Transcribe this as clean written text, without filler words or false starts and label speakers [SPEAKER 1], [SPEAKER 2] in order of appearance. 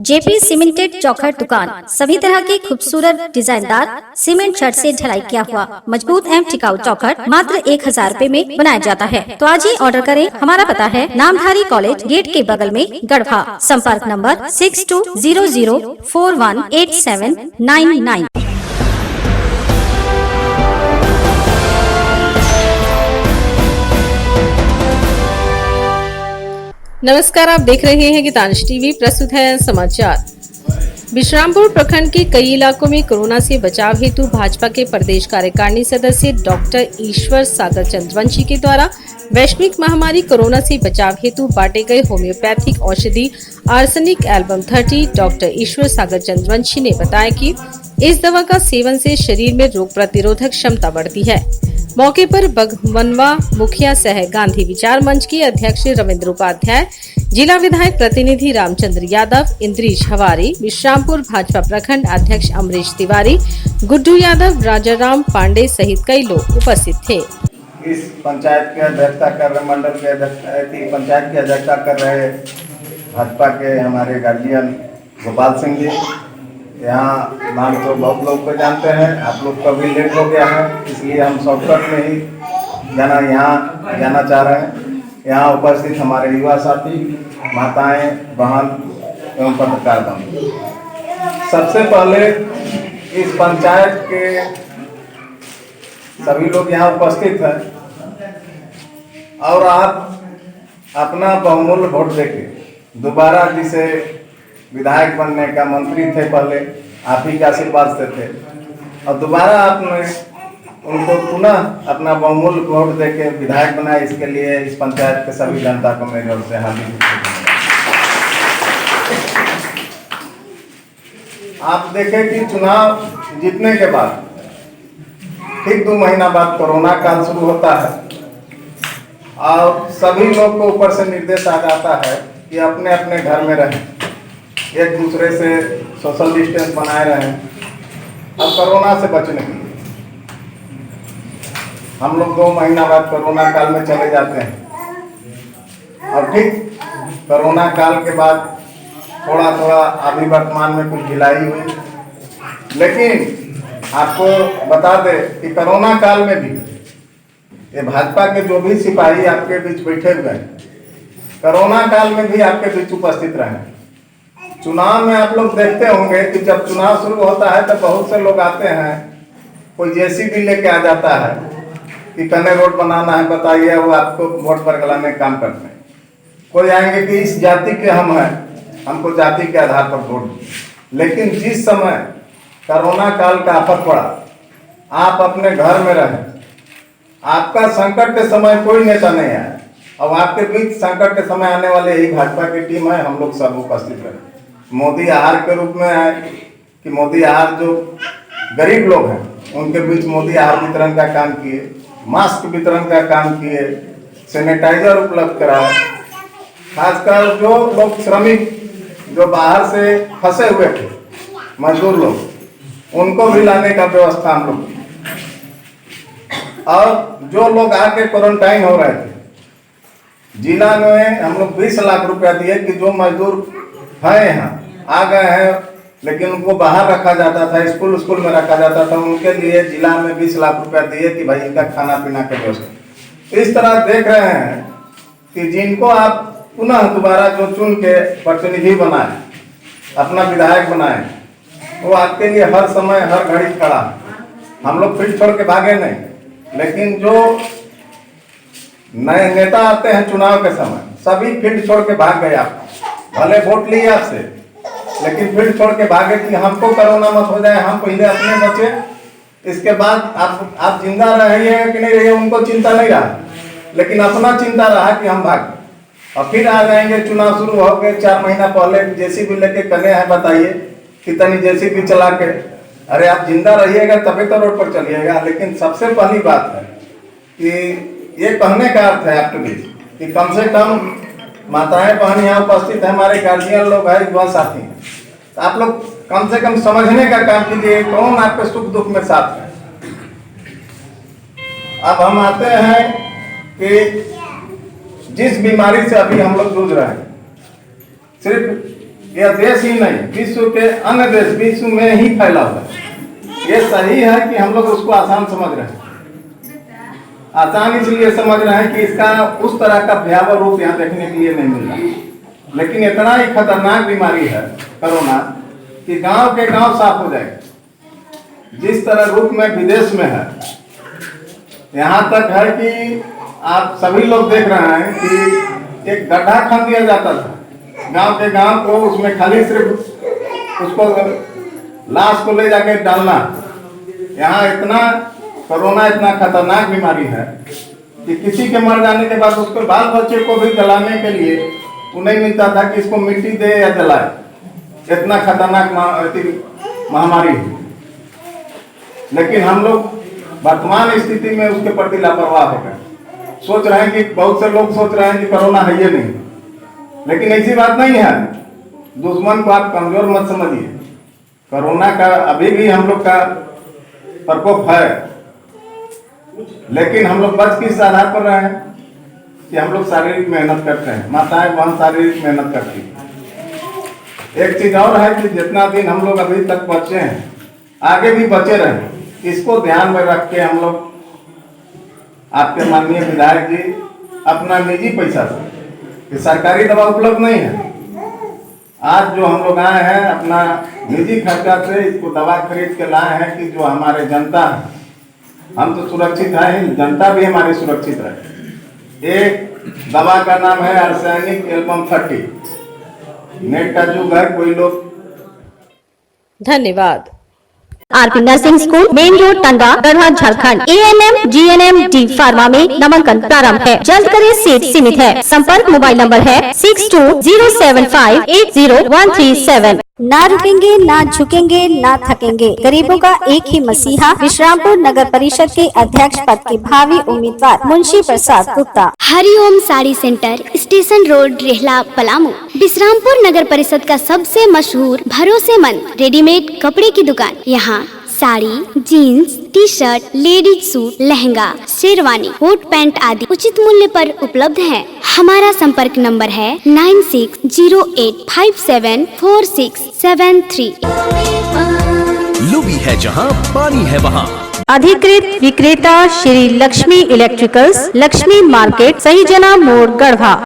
[SPEAKER 1] JP cemented चौखट दुकान सभी तरह की खूबसूरत डिजाइनदार सीमेंट छड़ से ढलाई किया हुआ मजबूत एवं टिकाऊ चौखट मात्र 1000 रुपए में बनाया जाता है। तो आज ही ऑर्डर करें। हमारा पता है नामधारी कॉलेज गेट के बगल में गढ़वा। संपर्क नंबर 6200418799।
[SPEAKER 2] नमस्कार, आप देख रहे हैं गीतांश टीवी। प्रस्तुत है समाचार। विश्रामपुर प्रखंड के कई इलाकों में कोरोना से बचाव हेतु भाजपा के प्रदेश कार्यकारिणी सदस्य डॉक्टर ईश्वर सागर चंद्रवंशी के द्वारा वैश्विक महामारी कोरोना से बचाव हेतु बांटे गए होम्योपैथिक औषधि आर्सेनिक एल्बम 30 डॉक्टर ईश्वर सागर चंद्रवंशी ने बताया कि इस दवा का सेवन से शरीर में रोग प्रतिरोधक क्षमता बढ़ती है। मौके पर बगवनवा मुखिया सह गांधी विचार मंच के अध्यक्ष रविंद्र उपाध्याय, जिला विधायक प्रतिनिधि रामचंद्र यादव, इंद्रीश हवारी, विश्रामपुर भाजपा प्रखंड अध्यक्ष अमरीश तिवारी, गुड्डू यादव, राजाराम पांडे सहित कई लोग उपस्थित थे।
[SPEAKER 3] इस पंचायत के अध्यक्षता कर रहे मंडल के पंचायत की अध्यक्षता कर रहे भाजपा के हमारे गार्जियन गोपाल सिंह जी। यहाँ नाम तो बहुत लोग को जानते हैं, आप लोग का भी लेट हो गया है, इसलिए हम शॉर्टकट में ही यहाँ जाना चाह रहे हैं। यहाँ उपस्थित हमारे युवा साथी, माताएं, बहन एवं पत्रकार बंधु, सबसे पहले इस पंचायत के सभी लोग यहाँ उपस्थित हैं और आप अपना बहुमूल्य वोट देके दोबारा जिसे विधायक बनने का मंत्री थे, पहले आप ही के आशीर्वाद से थे और दोबारा आपने उनको पुनः अपना बहुमूल्य वोट देके विधायक बनाया। इसके लिए इस पंचायत के सभी जनता को मेरी ओर से हार्दिक। आप देखें कि चुनाव जीतने के बाद ठीक 2 महीना बाद कोरोना काल शुरू होता है और सभी लोग को ऊपर से निर्देश आ जाता है कि अपने अपने घर में रहें, एक दूसरे से सोशल डिस्टेंस बनाए रहें और कोरोना से बचने के लिए हम लोग 2 महीना बाद कोरोना काल में चले जाते हैं और ठीक कोरोना काल के बाद थोड़ा थोड़ा अभी वर्तमान में कुछ ढिलाई हुई, लेकिन आपको बता दे कि कोरोना काल में भी ये भाजपा के जो भी सिपाही आपके बीच बैठे हुए हैं, कोरोना काल में भी आपके बीच उपस्थित रहे। चुनाव में आप लोग देखते होंगे कि जब चुनाव शुरू होता है तो बहुत से लोग आते हैं, कोई जेसीबी लेके आ जाता है कि कने रोड बनाना है, बताइए, वो आपको वोट पर गलाने का काम करते हैं। कोई आएंगे कि इस जाति के हम हैं, हमको जाति के आधार पर वोट दीजिए। लेकिन जिस समय कोरोना काल का आफत पड़ा, आप अपने घर में रहे, आपका संकट के समय कोई नेता नहीं आया और आपके बीच संकट के समय आने वाले यही भाजपा की टीम है। हम लोग सब उपस्थित रहे। मोदी आहार के रूप में आए कि मोदी आहार जो गरीब लोग हैं उनके बीच मोदी आहार वितरण का काम किए, मास्क वितरण का काम किए, सैनिटाइजर उपलब्ध कराए। खासकर जो लोग श्रमिक जो बाहर से फंसे हुए थे, मजदूर लोग, उनको भी लाने का व्यवस्था हम लोग की और जो लोग आके क्वारंटाइन हो रहे थे, जिला में हम लोग 20 लाख रुपया दिए कि जो मजदूर हैं यहाँ आ गए हैं लेकिन उनको बाहर रखा जाता था, स्कूल में रखा जाता था, उनके लिए जिला में 20 लाख रुपया दिए कि भाई इनका खाना पीना का व्यवस्था। इस तरह देख रहे हैं कि जिनको आप पुनः दोबारा जो चुन के प्रतिनिधि बनाए, अपना विधायक बनाए, वो आपके लिए हर समय हर घड़ी खड़ा। हम लोग फील्ड छोड़ के भागे नहीं, लेकिन जो नए नेता आते हैं चुनाव के समय, सभी फील्ड छोड़ के भाग गए। आप भले वोट लिए आपसे, लेकिन फील्ड छोड़ के भागे कि हमको कोरोना मत हो जाए, हम पहले अपने बचे, इसके बाद आप जिंदा रहिए कि नहीं रहिए उनको चिंता नहीं रहा, लेकिन अपना चिंता रहा कि हम भाग। और फिर आ जाएंगे चुनाव शुरू हो गए 4 महीना पहले जेसीबी लेके कने हैं, बताइए कितनी जेसीबी चला के। अरे आप जिंदा रहिएगा तभी तो रोड पर चलिएगा। लेकिन सबसे पहली बात है कि ये कहने का अर्थ है आपके बीच कि कम से कम माताएं बहन यहाँ उपस्थित है, हमारे गार्जियन लोग हैं, युवा साथी हैं, तो आप लोग कम से कम समझने का काम कीजिए कौन आपके सुख दुख में साथ है। अब हम आते हैं कि जिस बीमारी से अभी हम लोग जूझ रहे हैं, सिर्फ यह देश ही नहीं, विश्व के अन्य देश विश्व में ही फैला हुआ है। ये सही है कि हम लोग उसको आसान समझ रहे हैं। आसान इसलिए समझ रहे हैं कि इसका उस तरह का भयावह रूप यहाँ देखने के लिए नहीं मिल रहा। लेकिन इतना ही खतरनाक बीमारी है कोरोना कि गांव के गांव साफ हो जाएगा। जिस तरह रूप में विदेश में है, यहाँ तक है कि आप सभी लोग देख रहे हैं कि एक गड्ढा खन दिया जाता था गांव के गांव को, उसमें खाली सिर्फ उसको लाश को ले जाके डालना। यहाँ इतना कोरोना इतना खतरनाक बीमारी है कि किसी के मर जाने के बाद उसके बाल बच्चे को भी जलाने के लिए वो नहीं मिलता था कि इसको मिट्टी दे या जलाए। इतना खतरनाक महामारी है। लेकिन हम लोग वर्तमान स्थिति में उसके प्रति लापरवाह हो गए। सोच रहे हैं कि बहुत से लोग सोच रहे हैं कि कोरोना है ये नहीं, लेकिन ऐसी बात नहीं है। दुश्मन को आप कमजोर मत समझिए। कोरोना का अभी भी हम लोग का प्रकोप है, लेकिन हम लोग बच किस आधार पर रहे हैं कि हम लोग शारीरिक मेहनत करते हैं। माताएं बहन शारीरिक मेहनत करती है। एक चीज और है कि जितना दिन हम लोग अभी तक बचे हैं, आगे भी बचे रहें। इसको ध्यान में रख के हम लोग, आपके माननीय विधायक जी अपना निजी पैसा से, सरकारी दवा उपलब्ध नहीं है, आज जो हम लोग आए हैं अपना निजी खर्चा से इसको दवा खरीद के लाए हैं कि जो हमारे जनता है, हम तो सुरक्षित हैं, जनता भी हमारी सुरक्षित रहे। एक दवा का नाम है आर्सेनिक एल्बम 30। नेट का युग है, कोई लोग।
[SPEAKER 2] धन्यवाद।
[SPEAKER 1] RP nursing school, main road, Tanda, Garhwa, Jharkhand. ANM GNM D pharma में नामांकन प्रारंभ है। जल्द करें, सीट सीमित है। संपर्क मोबाइल नंबर है 6207580137। ना रुकेंगे, ना झुकेंगे, ना थकेंगे। गरीबों का एक ही मसीहा, विश्रामपुर नगर परिषद के अध्यक्ष पद के भावी उम्मीदवार Munshi Prasad Gupta.
[SPEAKER 4] Hariom sari centre, station road, Rehla, Palamu. Vishrampur नगर परिषद का सबसे मशहूर भरोसेमंद रेडीमेड कपड़े की दुकान। यहाँ sari, jeans, T shirt, ladies suit, lehenga, sherwani, coat pant आदि उचित मूल्य पर उपलब्ध है। हमारा संपर्क नंबर है 9608574673।
[SPEAKER 5] लुबी है जहां पानी है वहां।
[SPEAKER 1] अधिकृत विक्रेता श्री लक्ष्मी इलेक्ट्रिकल्स, लक्ष्मी मार्केट, सही जना मोड़, गढ़वा।